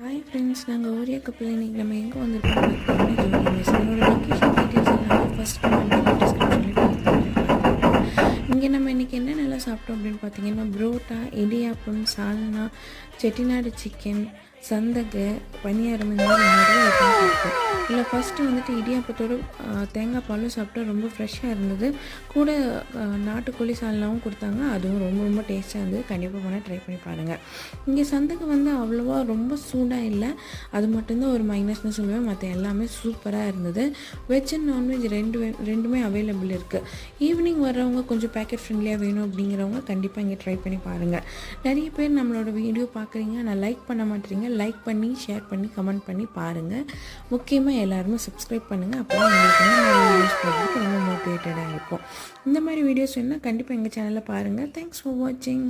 Hi friends, நாங்கள் ஓரியா கப்பல் இன்றைக்கி நம்ம எங்கே வந்திருக்கோம் பார்த்தீங்கன்னா ஜோதி மெஸ். என்னோட லொக்கேஷன் டீட்டெயில்ஸ் எல்லாமே ஃபஸ்ட் கமெண்ட் டிஸ்கிரிப்ஷனில். இங்கே நம்ம இன்றைக்கி என்னென்னலாம் சாப்பிட்டோம் அப்படின்னு பார்த்தீங்கன்னா புரோட்டா, இடியாப்பம், சால்னா, செட்டிநாடு சிக்கன், சந்தகை, பனியாரம், இந்த மாதிரி நிறைய ஐட்டம் சாப்பிட்டோம். இல்லை ஃபஸ்ட்டு வந்துட்டு இடியாப்பத்தோடு தேங்காய் பாலும் சாப்பிட்டா ரொம்ப ஃப்ரெஷ்ஷாக இருந்தது. கூட நாட்டுக்கோழி சால்னாவும் கொடுத்தாங்க, அதுவும் ரொம்ப ரொம்ப டேஸ்ட்டாக இருந்தது. கண்டிப்பாக போனால் ட்ரை பண்ணி பாருங்கள். இங்கே சந்தகை வந்து அவ்வளோவா ரொம்ப சூடாக இல்லை, அது மட்டும்தான் ஒரு மைனஸ்னு சொல்லுவேன். மற்ற எல்லாமே சூப்பராக இருந்தது. வெஜ் அண்ட் நான்வெஜ் ரெண்டுமே அவைலபிள் இருக்குது. ஈவினிங் வர்றவங்க கொஞ்சம் பேக்கெட் ஃப்ரெண்ட்லியாக வேணும் அப்படிங்கிறவங்க கண்டிப்பாக இங்கே ட்ரை பண்ணி பாருங்கள். நிறைய பேர் நம்மளோட வீடியோ பார்க்குறீங்க, நான் லைக் பண்ண மாட்டேறீங்க. லைக் பண்ணி, ஷேர் பண்ணி, கமெண்ட் பண்ணி பாருங்கள். முக்கியமாக எல்லாருமே சப்ஸ்கிரைப் பண்ணுங்கள். அப்போ உங்களுக்கு நிறைய வீடியோஸ் போடுறதுக்கு ரொம்ப மோட்டிவேட்டடாக இருக்கும். இந்த மாதிரி வீடியோஸ் வேணுன்னா கண்டிப்பாக எங்கள் சேனலில் பாருங்கள். தேங்க்ஸ் ஃபார் வாட்சிங்.